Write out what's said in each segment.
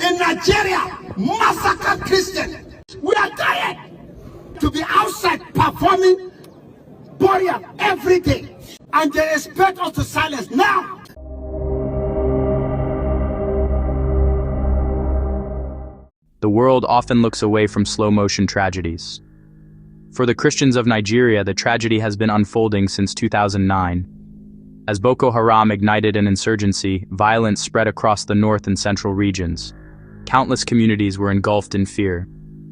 in Nigeria massacre Christians. We are tired to be outside performing burial every day, and they expect us to silence now. The world often looks away from slow-motion tragedies. For the Christians of Nigeria, the tragedy has been unfolding since 2009. As Boko Haram ignited an insurgency, violence spread across the north and central regions. Countless communities were engulfed in fear.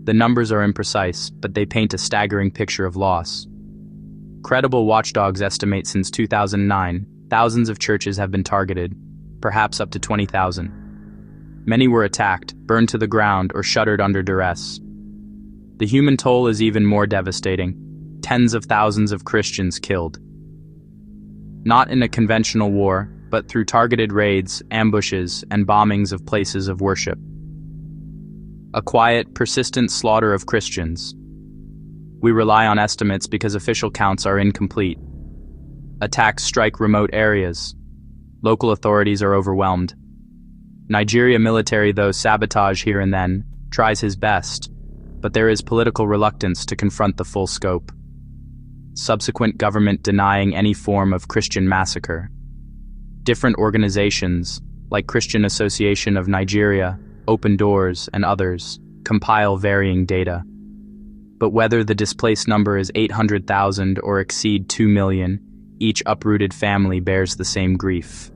The numbers are imprecise, but they paint a staggering picture of loss. Credible watchdogs estimate since 2009, thousands of churches have been targeted, perhaps up to 20,000. Many were attacked, burned to the ground, or shuttered under duress. The human toll is even more devastating. Tens of thousands of Christians killed. Not in a conventional war, but through targeted raids, ambushes, and bombings of places of worship. A quiet, persistent slaughter of Christians. We rely on estimates because official counts are incomplete. Attacks strike remote areas. Local authorities are overwhelmed. Nigeria military, though sabotage here and then, tries his best, but there is political reluctance to confront the full scope. Subsequent government denying any form of Christian massacre. Different organizations, like Christian Association of Nigeria, Open Doors, and others, compile varying data. But whether the displaced number is 800,000 or exceed 2 million, each uprooted family bears the same grief.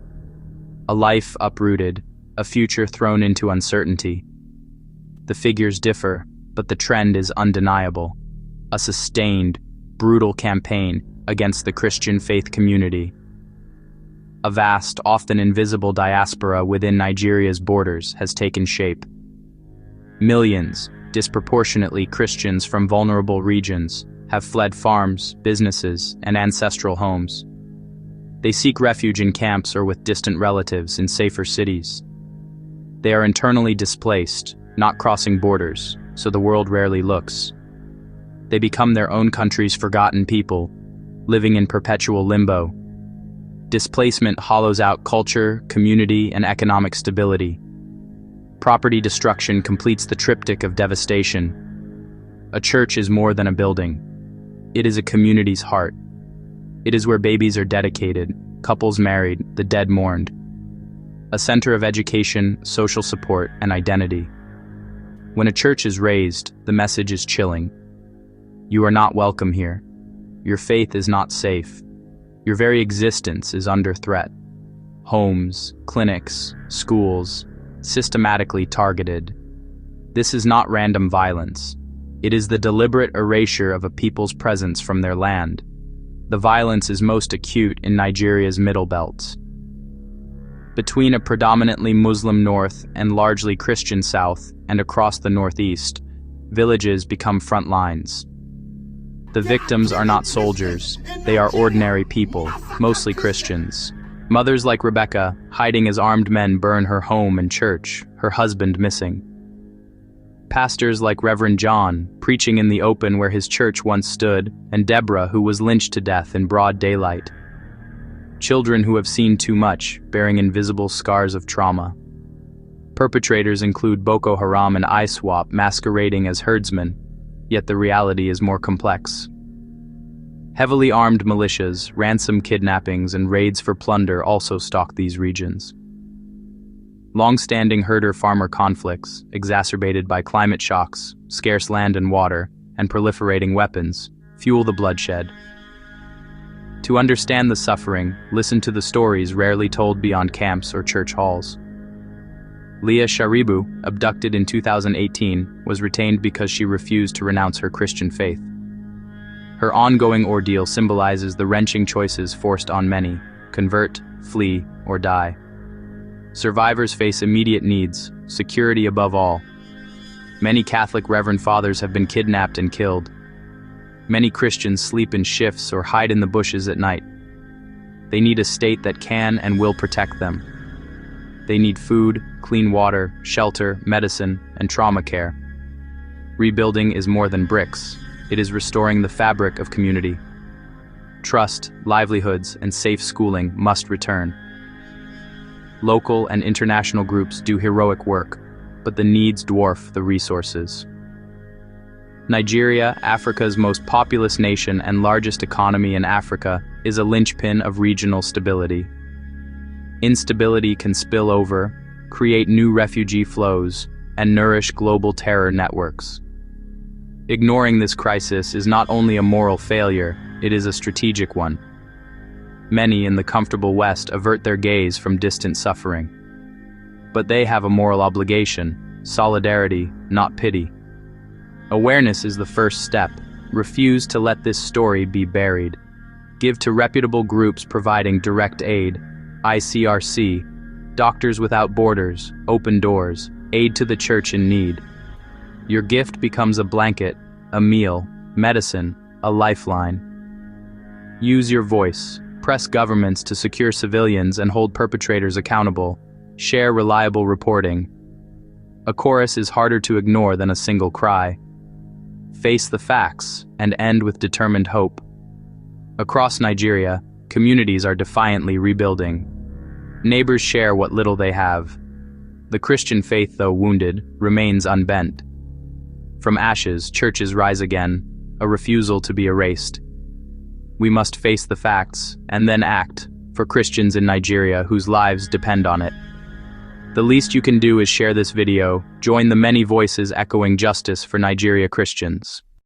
A life uprooted, a future thrown into uncertainty. The figures differ, but the trend is undeniable. A sustained, brutal campaign against the Christian faith community. A vast, often invisible diaspora within Nigeria's borders has taken shape. Millions, disproportionately Christians from vulnerable regions, have fled farms, businesses, and ancestral homes. They seek refuge in camps or with distant relatives in safer cities. They are internally displaced, not crossing borders, so the world rarely looks. They become their own country's forgotten people, living in perpetual limbo. Displacement hollows out culture, community, and economic stability. Property destruction completes the triptych of devastation. A church is more than a building. It is a community's heart. It is where babies are dedicated, couples married, the dead mourned. A center of education, social support, and identity. When a church is razed, the message is chilling. You are not welcome here. Your faith is not safe. Your very existence is under threat. Homes, clinics, schools, systematically targeted. This is not random violence. It is the deliberate erasure of a people's presence from their land. The violence is most acute in Nigeria's middle belt. Between a predominantly Muslim north and largely Christian south, and across the northeast, villages become front lines. The victims are not soldiers, they are ordinary people, mostly Christians. Mothers like Rebecca, hiding as armed men burn her home and church, her husband missing. Pastors like Reverend John, preaching in the open where his church once stood, and Deborah, who was lynched to death in broad daylight. Children who have seen too much, bearing invisible scars of trauma. Perpetrators include Boko Haram and ISWAP masquerading as herdsmen, yet the reality is more complex. Heavily armed militias, ransom kidnappings, and raids for plunder also stalk these regions. Long-standing herder-farmer conflicts, exacerbated by climate shocks, scarce land and water, and proliferating weapons, fuel the bloodshed. To understand the suffering, listen to the stories rarely told beyond camps or church halls. Leah Sharibu, abducted in 2018, was retained because she refused to renounce her Christian faith. Her ongoing ordeal symbolizes the wrenching choices forced on many: convert, flee, or die. Survivors face immediate needs, security above all. Many Catholic Reverend Fathers have been kidnapped and killed. Many Christians sleep in shifts or hide in the bushes at night. They need a state that can and will protect them. They need food, clean water, shelter, medicine, and trauma care. Rebuilding is more than bricks. It is restoring the fabric of community. Trust, livelihoods, and safe schooling must return. Local and international groups do heroic work. but the needs dwarf the resources. Nigeria, Africa's most populous nation and largest economy in Africa, is a linchpin of regional stability. Instability can spill over, create new refugee flows, and nourish global terror networks. Ignoring this crisis is not only a moral failure, it is a strategic one. Many in the comfortable West avert their gaze from distant suffering. But they have a moral obligation, solidarity, not pity. Awareness is the first step. Refuse to let this story be buried. Give to reputable groups providing direct aid, ICRC, Doctors Without Borders, Open Doors, Aid to the Church in Need. Your gift becomes a blanket, a meal, medicine, a lifeline. Use your voice. Press governments to secure civilians and hold perpetrators accountable. Share reliable reporting. A chorus is harder to ignore than a single cry. Face the facts and end with determined hope. Across Nigeria, communities are defiantly rebuilding. Neighbors share what little they have. The Christian faith, though wounded, remains unbent. From ashes, churches rise again, a refusal to be erased. We must face the facts and then act for Christians in Nigeria whose lives depend on it. The least you can do is share this video, join the many voices echoing justice for Nigeria Christians.